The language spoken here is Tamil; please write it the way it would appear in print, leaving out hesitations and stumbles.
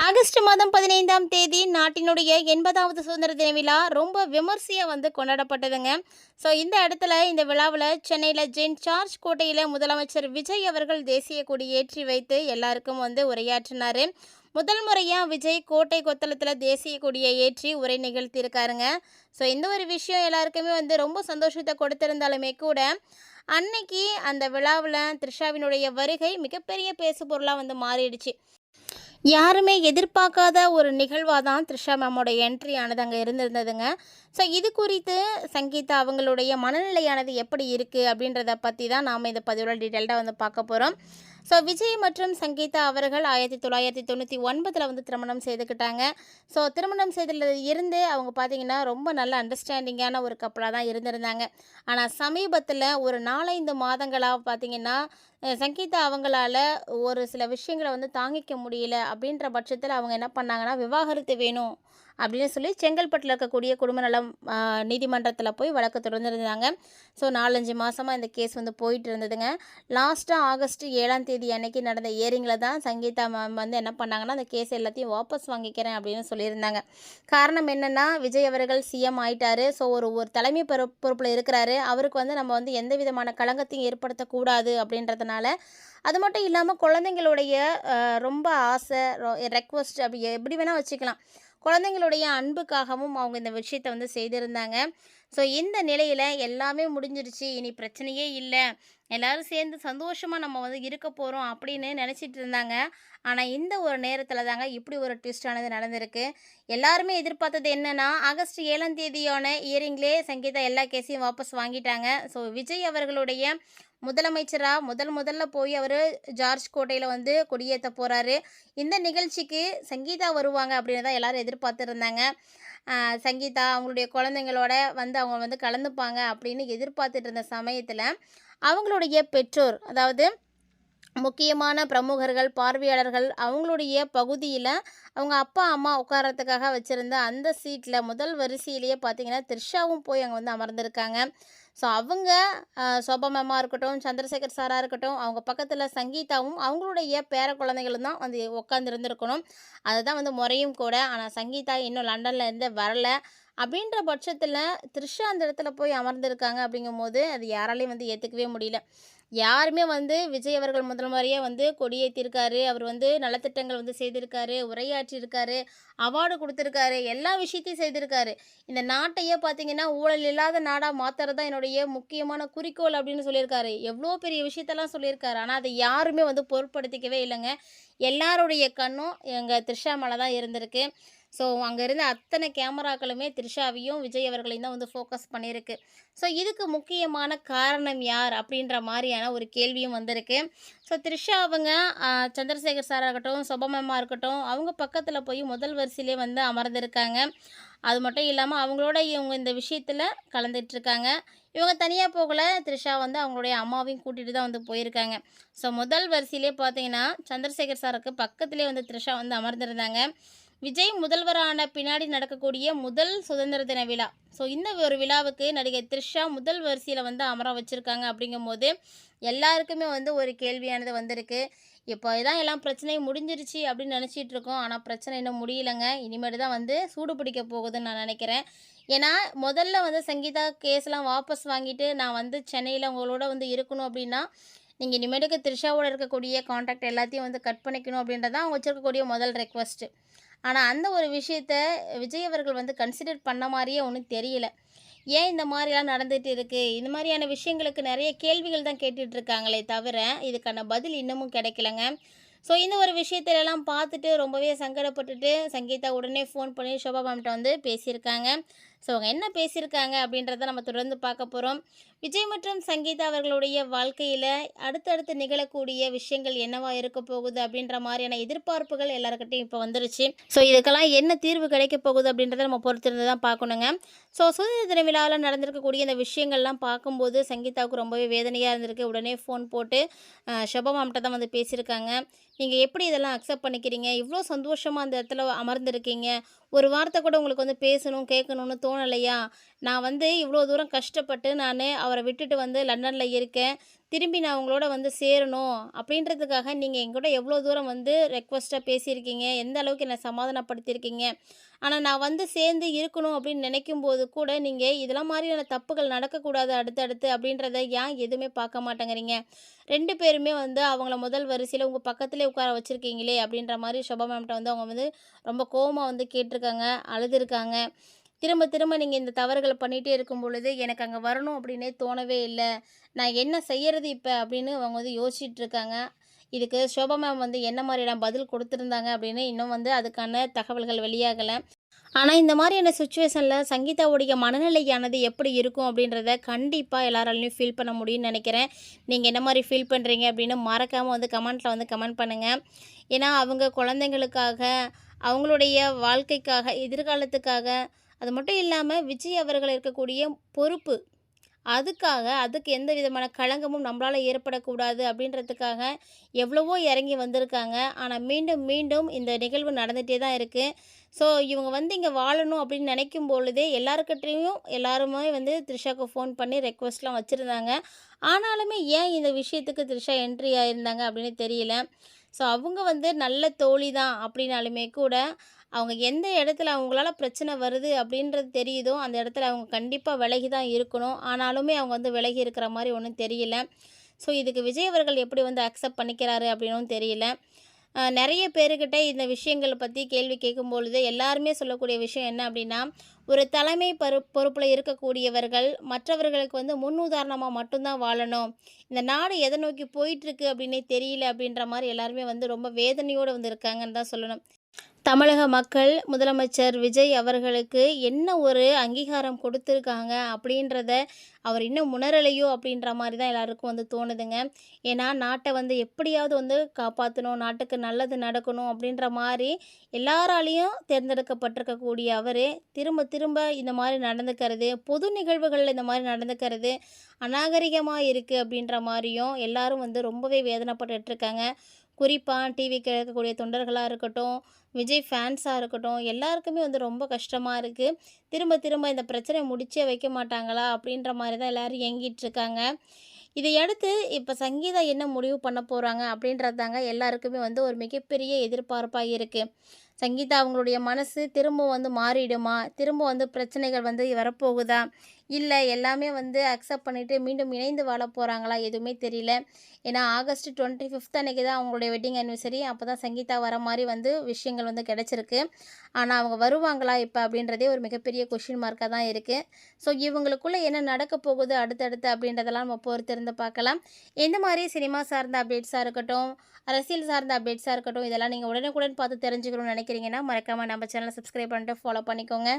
ஆகஸ்ட் மாதம் 15ஆம் தேதி நாட்டினுடைய 80வது சுதந்திர தின விழா ரொம்ப விமர்சையாக கொண்டாடப்பட்டதுங்க. ஸோ இந்த இடத்துல இந்த விழாவில் சென்னையில் செயின்ட் ஜார்ஜ் கோட்டையில் முதலமைச்சர் விஜய் அவர்கள் தேசிய கொடி ஏற்றி வைத்து எல்லாருக்கும் உரையாற்றினார். முதல் முறையாக விஜய் கோட்டை கொத்தளத்தில் தேசிய கொடியை ஏற்றி உரை நிகழ்த்தியிருக்காருங்க. ஸோ இந்த ஒரு விஷயம் எல்லாருக்குமே ரொம்ப சந்தோஷத்தை கொடுத்திருந்தாலுமே கூட அன்னைக்கு அந்த விழாவில் த்ரிஷாவினுடைய வருகை மிகப்பெரிய பேசு பொருளாக மாறிடுச்சு. யாருமே எதிர்பார்க்காத ஒரு நிகழ்வாக தான் த்ரிஷா மேமோட என்ட்ரி ஆனது அங்கே இருந்திருந்ததுங்க. ஸோ இது குறித்து சங்கீதா அவங்களுடைய மனநிலையானது எப்படி இருக்குது அப்படின்றத பற்றி தான் நாம் இந்த பதிவில் டீட்டெயில்டாக பார்க்க போகிறோம். ஸோ விஜய் மற்றும் சங்கீதா அவர்கள் 1999 திருமணம் செய்துக்கிட்டாங்க. ஸோ திருமணம் செய்ததில் இருந்து அவங்க பார்த்திங்கன்னா ரொம்ப நல்ல அண்டர்ஸ்டாண்டிங்கான ஒரு கப்பலாக தான் இருந்திருந்தாங்க. ஆனால் சமீபத்தில் ஒரு 4-5 மாதங்களாக பார்த்திங்கன்னா சங்கீதா அவங்களால ஒரு சில விஷயங்களை தாங்கிக்க முடியல அப்படின்ற பட்சத்தில் அவங்க என்ன பண்ணாங்கன்னா, விவாகரத்து வேணும் அப்படின்னு சொல்லி செங்கல்பட்டில் இருக்கக்கூடிய குடும்ப நலம் நீதிமன்றத்தில் போய் வழக்கு தொடர்ந்துருந்தாங்க. ஸோ 4-5 மாதமாக இந்த கேஸ் போயிட்டு இருந்ததுங்க. லாஸ்ட்டாக ஆகஸ்ட் 7ஆம் தேதி அன்னைக்கு நடந்த ஏரிங்கில் தான் சங்கீதா மேம் என்ன பண்ணாங்கன்னா, அந்த கேஸ் எல்லாத்தையும் வாபஸ் வாங்கிக்கிறேன் அப்படின்னு சொல்லியிருந்தாங்க. காரணம் என்னென்னா, விஜய் அவர்கள் சிஎம் ஆயிட்டாரு. ஸோ ஒரு தலைமை பொறுப்பில் இருக்கிறாரு. அவருக்கு நம்ம எந்த விதமான களங்கத்தையும் ஏற்படுத்தக்கூடாது அப்படின்றதுனால, அது மட்டும் இல்லாமல் குழந்தைங்களுடைய ரொம்ப ஆசை ரெக்வஸ்ட் அப்படி எப்படி வேணால் வச்சுக்கலாம். குழந்தைங்களுடைய அன்புக்காகவும் அவங்க இந்த விஷயத்தை செய்திருந்தாங்க. ஸோ இந்த நிலையில் எல்லாமே முடிஞ்சிருச்சு, இனி பிரச்சனையே இல்லை, எல்லோரும் சேர்ந்து சந்தோஷமாக நம்ம இருக்க போகிறோம் அப்படின்னு நினச்சிட்டு இருந்தாங்க. ஆனால் இந்த ஒரு நேரத்தில் தாங்க இப்படி ஒரு ட்விஸ்டானது நடந்திருக்கு. எல்லாருமே எதிர்பார்த்தது என்னென்னா, ஆகஸ்ட் 7ஆம் தேதியான இயரிங்லே சங்கீதா எல்லா கேஸையும் வாபஸ் வாங்கிட்டாங்க. ஸோ விஜய் அவர்களுடைய முதலமைச்சராக முதல்ல போய் அவர் ஜார்ஜ் கோட்டையில் கொடியேற்ற போகிறாரு. இந்த நிகழ்ச்சிக்கு சங்கீதா வருவாங்க அப்படின்னு தான் எல்லோரும் எதிர்பார்த்துருந்தாங்க. சங்கீதா அவங்களுடைய குழந்தைங்களோட அவங்க கலந்துப்பாங்க அப்படின்னு எதிர்பார்த்துட்டு இருந்த சமயத்தில் அவங்களுடைய பெற்றோர், அதாவது முக்கியமான பிரமுகர்கள், பார்வையாளர்கள் அவங்களுடைய பகுதியில் அவங்க அப்பா அம்மா உட்காரத்துக்காக வச்சுருந்த அந்த சீட்டில் முதல் வரிசையிலேயே பார்த்திங்கன்னா த்ரிஷாவும் போய் அங்கே அமர்ந்திருக்காங்க. ஸோ அவங்க சோபா மேமாக இருக்கட்டும், சந்திரசேகர் சாராக இருக்கட்டும், அவங்க பக்கத்தில் சங்கீதாவும் அவங்களுடைய பேர குழந்தைகளும் தான் உட்காந்துருந்துருக்கணும். அதுதான் முறையும் கூட. ஆனால் சங்கீதா இன்னும் லண்டனில் இருந்து வரலை. அப்படின்ற பட்சத்தில் த்ரிஷா அந்த இடத்துல போய் அமர்ந்திருக்காங்க. அப்படிங்கும்போது அது யாராலையும் ஏற்றுக்கவே முடியல. யாருமே விஜய் அவர்கள் முதல் முறையாக கொடியேற்றிருக்காரு. அவர் நலத்திட்டங்கள் செய்திருக்காரு, உரையாற்றியிருக்காரு, அவார்டு கொடுத்துருக்காரு, எல்லா விஷயத்தையும் செய்திருக்காரு. இந்த நாட்டையே பார்த்திங்கன்னா ஊழல் இல்லாத நாடாக மாற்றுறது தான் என்னுடைய முக்கியமான குறிக்கோள் அப்படின்னு சொல்லியிருக்காரு. எவ்வளோ பெரிய விஷயத்தெல்லாம் சொல்லியிருக்காரு. ஆனால் அதை யாருமே பொருட்படுத்திக்கவே இல்லைங்க. எல்லாருடைய கண்ணும் எங்கள் த்ரிஷா மேலே தான் இருந்திருக்கு. ஸோ அங்கே இருந்த அத்தனை கேமராக்களுமே த்ரிஷாவையும் விஜய் அவர்களையும் தான் ஃபோக்கஸ் பண்ணியிருக்கு. ஸோ இதுக்கு முக்கியமான காரணம் யார் அப்படின்ற மாதிரியான ஒரு கேள்வியும் வந்திருக்கு. ஸோ த்ரிஷா அவங்க சந்திரசேகர் சாராக இருக்கட்டும், சொபமம்மா இருக்கட்டும், அவங்க பக்கத்தில் போய் முதல் வரிசையிலே அமர்ந்திருக்காங்க. அது மட்டும் இல்லாமல் அவங்களோட இவங்க இந்த விஷயத்தில் கலந்துட்டுருக்காங்க. இவங்க தனியாக போகலை, த்ரிஷா அவங்களுடைய அம்மாவையும் கூட்டிகிட்டு தான் போயிருக்காங்க. ஸோ முதல் வரிசையிலே பார்த்தீங்கன்னா சந்திரசேகர் சாருக்கு பக்கத்துலேயே த்ரிஷா அமர்ந்திருந்தாங்க. விஜய் முதல்வரான பின்னாடி நடக்கக்கூடிய முதல் சுதந்திர தின விழா. ஸோ இந்த ஒரு விழாவுக்கு நடிகை த்ரிஷா முதல் வரிசையில் அமர வச்சுருக்காங்க. அப்படிங்கும்போது எல்லாருக்குமே ஒரு கேள்வியானது வந்திருக்கு. இப்போ தான் எல்லாம் பிரச்சனையும் முடிஞ்சிருச்சு அப்படின்னு நினச்சிட்டு இருக்கோம். ஆனால் பிரச்சனை இன்னும் முடியலைங்க. இனிமேட்டு தான் சூடு பிடிக்க போகுதுன்னு நான் நினைக்கிறேன். ஏன்னா முதல்ல சங்கீதா கேஸ்லாம் வாபஸ் வாங்கிட்டு நான் சென்னையில் உங்களோட இருக்கணும் அப்படின்னா, நீங்கள் இனிமேட்டுக்கு த்ரிஷாவோட இருக்கக்கூடிய கான்டாக்ட் எல்லாத்தையும் கட் பண்ணிக்கணும் அப்படின்றதான் அவங்க வச்சுருக்கக்கூடிய முதல் ரெக்வஸ்ட்டு. ஆனால் அந்த ஒரு விஷயத்த விஜய் அவர்கள் கன்சிடர் பண்ண மாதிரியே ஒன்றும் தெரியல. ஏன் இந்த மாதிரிலாம் நடந்துகிட்டு இருக்குது? இந்த மாதிரியான விஷயங்களுக்கு நிறைய கேள்விகள் தான் கேட்டுட்ருக்காங்களே தவிர இதுக்கான பதில் இன்னமும் கிடைக்கலங்க. ஸோ இந்த ஒரு விஷயத்திலலாம் பார்த்துட்டு ரொம்பவே சங்கடப்பட்டுட்டு சங்கீதா உடனே ஃபோன் பண்ணி ஷோபா மேம்கிட்ட பேசியிருக்காங்க. ஸோ அவங்க என்ன பேசியிருக்காங்க அப்படின்றத நம்ம தொடர்ந்து பார்க்க போகிறோம். விஜய் மற்றும் சங்கீதா அவர்களுடைய வாழ்க்கையில் அடுத்தடுத்து நிகழக்கூடிய விஷயங்கள் என்னவாக இருக்க போகுது அப்படின்ற மாதிரியான எதிர்பார்ப்புகள் எல்லாருக்கிட்டையும் இப்போ வந்துருச்சு. ஸோ இதுக்கெல்லாம் என்ன தீர்வு கிடைக்க போகுது அப்படின்றத நம்ம பொறுத்திருந்து தான் பார்க்கணுங்க. ஸோ சுதந்திர தின விழாவில் நடந்திருக்கக்கூடிய இந்த விஷயங்கள்லாம் பார்க்கும்போது சங்கீதாவுக்கு ரொம்பவே வேதனையாக இருந்திருக்கு. உடனே ஃபோன் போட்டு ஷோபா மேம்கிட்ட தான் பேசியிருக்காங்க. நீங்கள் எப்படி இதெல்லாம் அக்செப்ட் பண்ணிக்கிறீங்க? இவ்வளோ சந்தோஷமாக அந்த இடத்துல அமர்ந்திருக்கீங்க. ஒரு வார்த்தை கூட உங்களுக்கு பேசணும் கேட்கணும்னு தோணலையா? நான் வந்து இவ்வளோ தூரம் கஷ்டப்பட்டு அவர விட்டுட்டு வந்து லண்டன்ல இருக்கேன். திரும்பி நான் உங்களோட வந்து சேரணும் அப்படின்றதுக்காக நீங்க என்கூட எவ்வளோ தூரம் வந்து ரெக்வெஸ்ட்டா பேசியிருக்கீங்க. எந்த அளவுக்கு என்ன சமாதானப்படுத்தியிருக்கீங்க. ஆனா நான் வந்து சேர்ந்து இருக்கணும் அப்படின்னு நினைக்கும்போது கூட, நீங்க இதெல்லாம் மாரியான தப்புகள் நடக்கக்கூடாது அடுத்தடுத்து அப்படின்றத ஏன் எதுவுமே பார்க்க மாட்டேங்கிறீங்க? 2 பேருமே வந்து அவங்கள முதல் வரிசையில உங்க பக்கத்திலேயே உட்கார வச்சிருக்கீங்களே அப்படின்ற மாரி ஷோபா மேம்ட்ட வந்து அவங்க வந்து ரொம்ப கோவமா வந்து கேட்டுருக்காங்க, அழுதுருக்காங்க. திரும்ப திரும்ப நீங்க இந்த தவறுகள பண்ணிட்டே இருக்கும் பொழுது, எனக்கு அங்க வரணும் அப்படின்னே தோணவே இல்ல. நான் என்ன செய்யறது இப்ப? அப்படின்னு அவங்க வந்து யோசிச்சுட்டு இருக்காங்க. இதுக்கு ஷோபா மேம் வந்து என்ன மாரியான பதில் குடுத்திருந்தாங்க அப்படின்னு இன்னும் வந்து அதுக்கான தகவல்கள் வெளியாகல. ஆனா, இந்த மாரியான சிச்சுவேஷன்ல சங்கீதாவுடைய மனநிலையானது எப்படி இருக்கும் அப்படின்றத கண்டிப்பா எல்லாராலயும் ஃபீல் பண்ண முடியும்னு நெனைக்கிறேன். நீங்க என்ன மாரி ஃபீல் பண்றீங்க அப்படின்னு மறக்காம வந்து கமெண்ட்ல வந்து கமெண்ட் பண்ணுங்க. ஏன்னா, அவங்க குழந்தைங்களுக்காக, அவங்களுடைய வாழ்க்கைக்காக, எதிர்காலத்துக்காக, அது மட்டும் இல்லாம விஜய் அவர்கள் இருக்கக்கூடிய பொறுப்பு. அதுக்கு எந்த விதமான களங்கமும் நம்மளால ஏற்படக்கூடாது அப்படின்றதுக்காக எவ்வளவோ இறங்கி வந்திருக்காங்க. ஆனா, மீண்டும் மீண்டும் இந்த நிகழ்வு நடந்துட்டே தான் இருக்கு. ஸோ, இவங்க வந்து இங்க வாழணும் அப்படின்னு நினைக்கும் பொழுதே எல்லாருக்கிட்டயும் எல்லாருமே வந்து த்ரிஷாவுக்கு ஃபோன் பண்ணி ரெக்வெஸ்ட்லாம் வச்சுருந்தாங்க. ஆனாலுமே ஏன் இந்த விஷயத்துக்கு த்ரிஷா என்ட்ரி ஆயிருந்தாங்க அப்படின்னு தெரியல. ஸோ, அவங்க வந்து நல்ல தோழி தான் அப்படின்னாலுமே கூட, அவங்க எந்த இடத்துல அவங்களால பிரச்சனை வருது அப்படின்றது தெரியுதோ, அந்த இடத்துல அவங்க கண்டிப்பா விலகி தான் இருக்கணும். ஆனாலுமே அவங்க வந்து விலகி இருக்கிற மாரி ஒண்ணும் தெரியல. ஸோ, இதுக்கு விஜய் அவர்கள் எப்படி வந்து அக்செப்ட் பண்ணிக்கிறாரு அப்படின்னும் தெரியல. நெறைய பேருக்கிட்ட இந்த விஷயங்கள பத்தி கேள்வி கேட்கும்பொழுது, எல்லாருமே சொல்லக்கூடிய விஷயம் என்ன அப்படின்னா, ஒரு தலைமை பொறுப்புல இருக்கக்கூடியவர்கள், மற்றவர்களுக்கு வந்து முன்னுதாரணமா மட்டும் தான் வாழணும். இந்த நாடு எத நோக்கி போயிட்டுருக்கு அப்படின்னே தெரியல அப்படின்ற மாரி எல்லாருமே வந்து ரொம்ப வேதனையோட வந்து இருக்காங்கன்னு தான் சொல்லணும். தமிழக மக்கள் முதலமைச்சர் விஜய் அவர்களுக்கு என்ன ஒரு அங்கீகாரம் கொடுத்துருக்காங்க அப்படின்றத அவர் இன்னும் உணரலையோ அப்படின்ற மாரி தான் எல்லாருக்கும் வந்து தோணுதுங்க. ஏன்னா நாட்டை வந்து எப்படியாவது வந்து காப்பாற்றணும், நாட்டுக்கு நல்லது நடக்கணும் அப்படின்ற மாரி எல்லாராலையும் தேர்ந்தெடுக்கப்பட்டிருக்கக்கூடிய அவர் திரும்ப திரும்ப இந்த மாதிரி நடந்துக்கிறது, பொது நிகழ்வுகளில் இந்த மாதிரி நடந்துக்கிறது அநாகரிகமாக இருக்குது அப்படின்ற மாதிரியும் எல்லாரும் வந்து ரொம்பவே வேதனைப்பட்டுட்ருக்காங்க. குறிப்பாக டிவிக்கு இருக்கக்கூடிய தொண்டர்களாக இருக்கட்டும், விஜய் ஃபேன்ஸாக இருக்கட்டும், எல்லாருக்குமே வந்து ரொம்ப கஷ்டமாக இருக்குது. திரும்ப திரும்ப இந்த பிரச்சனைய முடிச்சே வைக்க மாட்டாங்களா? அப்படின்ற மாரி தான் எல்லாரும் ஏங்கிட்டு இருக்காங்க. இதையடுத்து இப்ப சங்கீதா என்ன முடிவு பண்ண போறாங்க? அப்படின்றது தாங்க எல்லாருக்குமே வந்து ஒரு மிகப்பெரிய எதிர்பார்ப்பா இருக்கு. சங்கீதா அவங்களுடைய மனசு திரும்ப வந்து மாறிடுமா? திரும்ப வந்து பிரச்சனைகள் வந்து வரப்போகுதா? இல்ல எல்லாமே வந்து அக்செப்ட் பண்ணிட்டு மீண்டும் இணைந்து வாழப் போறாங்களா? எதுவுமே தெரியல. ஏன்னா ஆகஸ்ட் 25 அன்னைக்கு தான் அவங்களுடைய வெட்டிங் ஆனிவர்சரி. அப்ப தான் சங்கீதா வர மாரி வந்து விஷயங்கள் வந்து கிடைச்சிருக்கு. ஆனா அவங்க வருவாங்களா இப்ப? அப்படின்றதே ஒரு மிகப்பெரிய கொஸ்டின் மார்க்கா தான் இருக்கு. ஸோ இவங்களுக்குள்ள என்ன நடக்கப் போகுது அடுத்தடுத்து அப்படின்றதெல்லாம் நம்ம பொறுத்திருந்து பார்க்கலாம். எந்த மாரி சினிமா சார்ந்த அப்டேட்ஸா இருக்கட்டும், அரசியல் சார்ந்த அப்டேட்ஸா இருக்கட்டும், இதெல்லாம் நீங்க உடனுக்குடன் பார்த்து தெரிஞ்சுக்கணும்னு நினைக்கிறீங்கன்னா, மறக்காம நம்ம சேனலை சப்ஸ்கிரைப் பண்ணிட்டு ஃபாலோ பண்ணிக்கோங்க.